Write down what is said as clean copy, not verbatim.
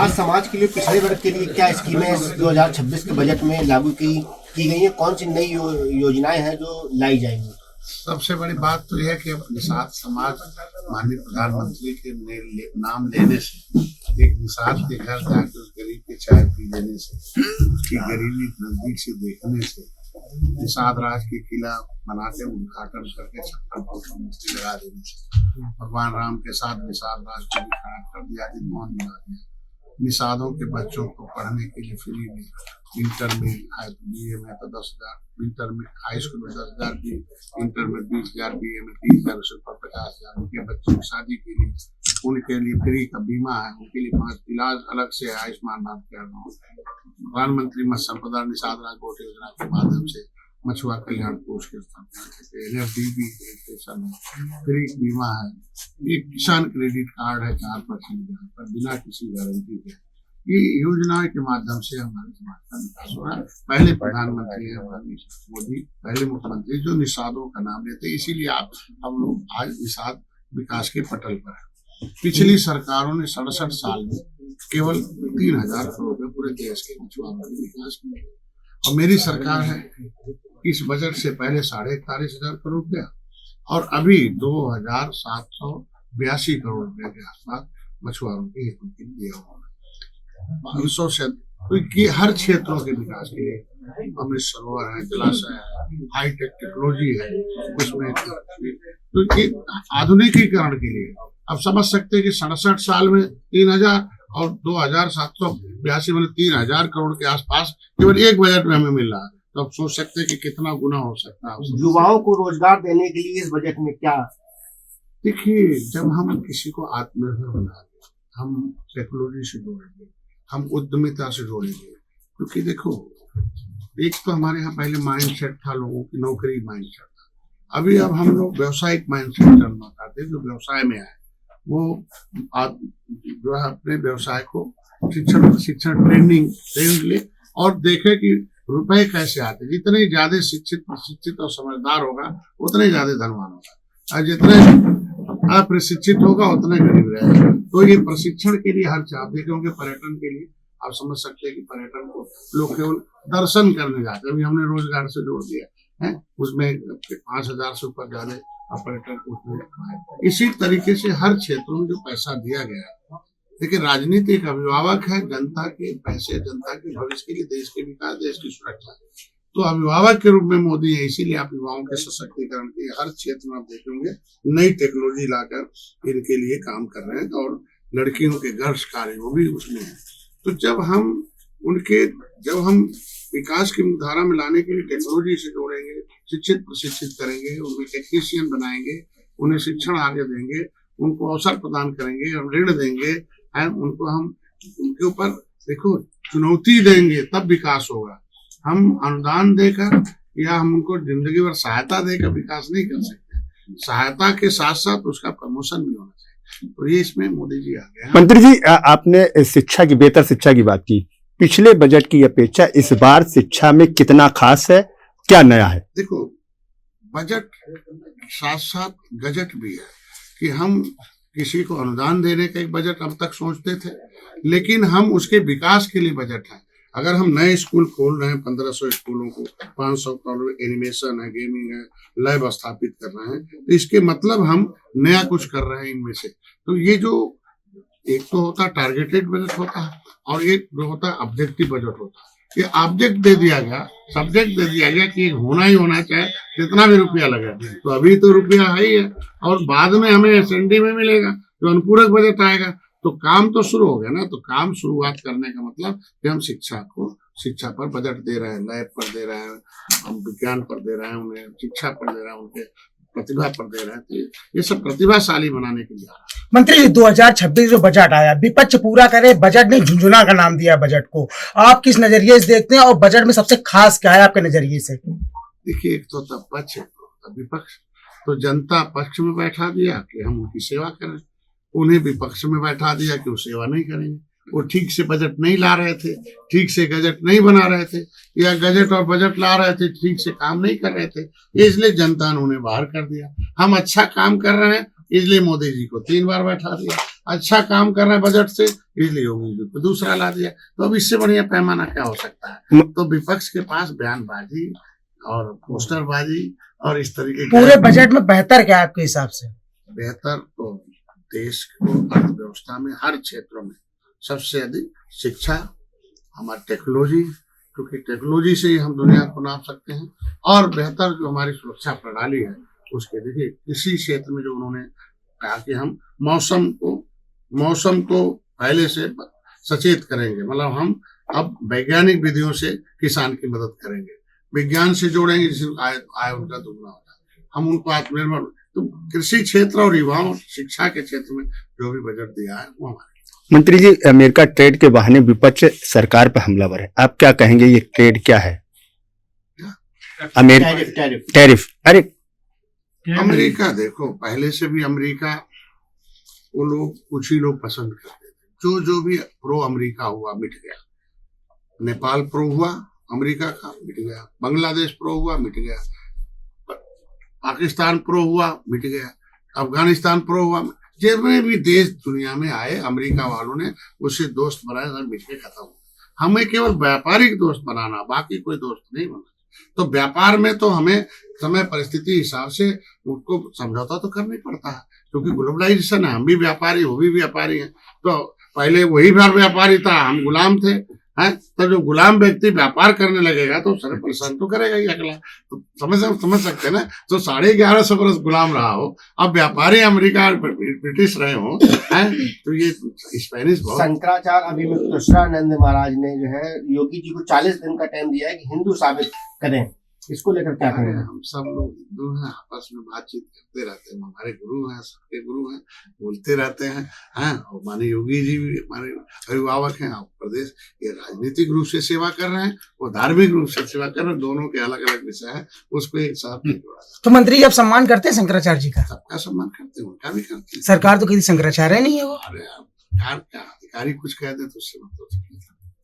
आज समाज के लिए पिछड़े वर्ग के लिए क्या स्कीमें 2026 के बजट में लागू की गई हैं? कौन सी नई योजनाएं हैं जो लाई जाएंगी? सबसे बड़ी बात तो यह है कि अब निषाद समाज माननीय प्रधानमंत्री के नाम लेने से, एक निषाद के घर जाकर उस गरीब की चाय पी लेने से, उसकी गरीबी नजदीक से देखने से, निषाद राज की किला बनाकर उद्घाटन करके 56 फुट की मूर्ति लगा देने से, भगवान राम के साथ निषाद राज को भी खड़ा कर दिया, मोहन बना दिया। निषादों के बच्चों को पढ़ने के लिए फ्री में, इंटर में BA में तो 10,000, इंटर में हाई स्कूल में 10,000 भी, इंटर में 20,000, BA में 30,000, उसके ऊपर 50,000। उनके बच्चों की शादी के लिए उनके लिए फ्री का बीमा है, उनके लिए 5 इलाज अलग से है, आयुष्मान भारत कार्ड। प्रधानमंत्री मत्स्य संपदा निषाद राज बोट योजना के माध्यम से मछुआ कल्याण कोष के स्थापना करके NFDB रजिस्ट्रेशन है, फ्री बीमा है, एक किसान क्रेडिट कार्ड है 4% ब्याज पर बिना किसी गारंटी के। ये योजना के माध्यम से हमारे समाज का विकास हो रहा है। पहले प्रधानमंत्री है मोदी, पहले मुख्यमंत्री जो निषादों का नाम लेते, इसीलिए हम लोग आज निषाद विकास के पटल पर है। पिछली सरकारों ने 67 साल में केवल 3,000 करोड़ रुपए पूरे देश के मछुआरों के विकास किए, और मेरी सरकार है इस बजट से पहले 41,500 करोड़ रुपया और अभी 2,782 करोड़ रुपए के आसपास मछुआरों के हित में दिया हुआ है। 500 से तो ये हर क्षेत्रों के विकास के लिए अमृत सरोवर है, जलाशय है, हाईटेक टेक्नोलॉजी है, उसमें तो ये आधुनिकीकरण के लिए अब समझ सकते हैं कि 67 साल में 3,000 और 2,782 में 3,000 करोड़ के आसपास केवल एक बजट में हमें मिल रहा है। तो आप सोच सकते हैं कि कितना गुना हो सकता है। युवाओं को रोजगार देने के लिए इस बजट में क्या? देखिए, जब हम किसी को आत्मनिर्भर बनाएंगे, हम टेक्नोलॉजी से जोड़ेंगे, हम उद्यमिता से जोड़ेंगे, क्योंकि देखो एक तो हमारे यहाँ पहले माइंडसेट था, लोगों की नौकरी माइंडसेट था, अभी अब हम लोग व्यवसायिक माइंडसेट चलना चाहते हैं। जो व्यवसाय में आए वो जो है अपने व्यवसाय को शिक्षण ट्रेनिंग ले और देखे कि रुपए कैसे आते। जितने ज्यादा शिक्षित प्रशिक्षित और समझदार होगा उतने ज्यादा धनवान होगा, और जितने अप्रशिक्षित होगा उतने गरीब रहेगा। तो ये प्रशिक्षण के लिए हर आप देखेंगे, पर्यटन के लिए आप समझ सकते हैं कि पर्यटन को लोग केवल दर्शन करने जाते हैं, अभी हमने रोजगार से जोड़ दिया है, उसमें 5,000 से ऊपर ज्यादा पर्यटन उसमें। इसी तरीके से हर क्षेत्र में जो पैसा दिया गया है, देखिए राजनीति एक अभिभावक है, जनता के पैसे, जनता के भविष्य के लिए, देश के विकास, देश की सुरक्षा। तो अभिभावक के रूप में मोदी है, इसीलिए आप युवाओं के सशक्तिकरण के हर क्षेत्र में आप देखेंगे नई टेक्नोलॉजी लाकर इनके लिए काम कर रहे हैं, और लड़कियों के गर्ल्स कार्य वो भी उसमें है। तो जब हम विकास की धारा में लाने के लिए टेक्नोलॉजी से जोड़ेंगे, शिक्षित प्रशिक्षित करेंगे, उनमें टेक्नीशियन बनाएंगे, उन्हें शिक्षण आगे देंगे, उनको अवसर प्रदान करेंगे, हम ऋण देंगे, उनको हम उनके ऊपर देखो चुनौती देंगे, तब विकास होगा। हम अनुदान देकर या हम उनको जिंदगी भर सहायता देकर विकास नहीं कर सकते, सहायता के साथ साथ उसका प्रमोशन भी होना चाहिए। तो ये इसमें मोदी जी आ गए। मंत्री जी, आपने शिक्षा की, बेहतर शिक्षा की बात की। पिछले बजट की अपेक्षा इस बार शिक्षा में कितना खास है, क्या नया है? देखो, बजट साथ साथ गजट भी है कि हम किसी को अनुदान देने का एक बजट अब तक सोचते थे, लेकिन हम उसके विकास के लिए बजट है। अगर हम नए स्कूल खोल रहे हैं, 1500 स्कूलों को, 500 करोड़ एनिमेशन है, गेमिंग है, लैब स्थापित कर रहे हैं, तो इसके मतलब हम नया कुछ कर रहे हैं इनमें से। तो ये जो एक तो होता टारगेटेड बजट होता है, और एक जो होता है ऑब्जेक्टिव बजट होता है। ये ऑब्जेक्ट दे दिया गया, सब्जेक्ट दे दिया गया कि होना ही होना चाहिए, जितना भी रुपया लगे। तो अभी तो रुपया है ही है, और बाद में हमें एसएनडी में मिलेगा, जो अनुपूरक बजट आएगा। तो काम तो शुरू हो गया ना। तो काम शुरुआत करने का मतलब कि हम शिक्षा पर बजट दे रहे हैं, लैब पर दे रहे हैं, हम विज्ञान पर दे रहे हैं, उन्हें शिक्षा पर दे रहे हैं, उनके प्रतिभा पर दे रहे हैं। तो ये सब प्रतिभाशाली बनाने के लिए। मंत्री, 2026 जो बजट आया, विपक्ष पूरा करे, बजट ने झुंझुना का नाम दिया बजट को। आप किस नजरिए से देखते हैं, और बजट में सबसे खास क्या है आपके नजरिए से? देखिए, एक तो तब पक्ष है, तो विपक्ष। तो जनता पक्ष में बैठा दिया कि हम उनकी सेवा करें, उन्हें विपक्ष में बैठा दिया कि वो सेवा नहीं करेंगे। वो ठीक से बजट नहीं ला रहे थे, ठीक से गजट नहीं बना रहे थे, या गजट और बजट ला रहे थे, ठीक से काम नहीं कर रहे थे, इसलिए जनता ने उन्हें बाहर कर दिया। हम अच्छा काम कर रहे हैं इसलिए मोदी जी को 3 बार बैठा दिया। अच्छा काम कर रहे हैं बजट से, इसलिए योगी जी को दूसरा ला दिया। तो अब इससे बढ़िया पैमाना क्या हो सकता है? तो विपक्ष के पास बयानबाजी और पोस्टरबाजी और इस तरीके पूरे बजट में बेहतर क्या है आपके हिसाब से? बेहतर तो देश को अर्थव्यवस्था में हर क्षेत्रों में सबसे अधिक शिक्षा, हमारी टेक्नोलॉजी, क्योंकि टेक्नोलॉजी से ही हम दुनिया को नाप सकते हैं, और बेहतर जो हमारी सुरक्षा प्रणाली है उसके देखिए किसी क्षेत्र में जो उन्होंने कहा कि हम मौसम को पहले से सचेत करेंगे, मतलब हम अब वैज्ञानिक विधियों से किसान की मदद करेंगे, विज्ञान से जोड़ेंगे जिससे आय उनका दुगना होता है, हम उनको आत्मनिर्भर। तो कृषि क्षेत्र और युवाओं शिक्षा के क्षेत्र में जो भी बजट दिया है वो हमारे। मंत्री जी, अमेरिका ट्रेड के बहाने विपक्ष सरकार पर हमलावर है, आप क्या कहेंगे? ये ट्रेड क्या है? America tariff. अरे अमेरिका देखो, पहले से भी अमेरिका वो लोग कुछ ही लोग पसंद करते थे। जो भी प्रो अमेरिका हुआ मिट गया। नेपाल प्रो हुआ अमेरिका का, मिट गया। बांग्लादेश प्रो हुआ, मिट गया। पाकिस्तान प्रो हुआ, मिट गया। अफगानिस्तान प्रो हुआ। जितने भी देश दुनिया में आए अमेरिका वालों ने उससे दोस्त बनाए, सब मिट के खत्म हो। हमें केवल व्यापारिक दोस्त बनाना, बाकी कोई दोस्त नहीं बनाना। तो व्यापार में तो हमें समय परिस्थिति हिसाब से उनको समझौता तो करना ही पड़ता है, क्योंकि ग्लोबलाइजेशन है। हम भी व्यापारी, वो भी व्यापारी हैं। तो पहले वही व्यापारी था, हम गुलाम थे, हैं? तो जो गुलाम व्यक्ति व्यापार करने लगेगा तो सर परेशान तो करेगा ही अगला। तो समझ सकते हैं ना। तो 1150 बरस गुलाम रहा हो, अब व्यापारी अमेरिका ब्रिटिश रहे हो, हैं? तो ये स्पेनिश बहुत। शंकराचार्य अभिमुख कृष्णानंद महाराज ने जो है योगी जी को 40 दिन का टाइम दिया है कि हिंदू साबित करें, इसको लेकर क्या करें? हम सब लोग हिंदू हैं, आपस में बातचीत करते रहते हैं, हमारे गुरु हैं, सबके गुरु हैं, बोलते रहते हैं, हैं? और माननीय योगी जी भी हमारे अभिभावक हैं। और प्रदेश ये राजनीतिक रूप से सेवा कर रहे हैं, वो धार्मिक रूप से सेवा कर रहे हैं, दोनों के अलग अलग विषय है, उसको एक साथ नहीं जोड़ा। तो मंत्री जी आप सम्मान करते हैं शंकराचार्य जी का? सबका सम्मान करते हैं, उनका भी करते हैं। सरकार तो किसी शंकराचार्य नहीं है वो। अरे क्या अधिकारी कुछ कह दे तो उससे मतलब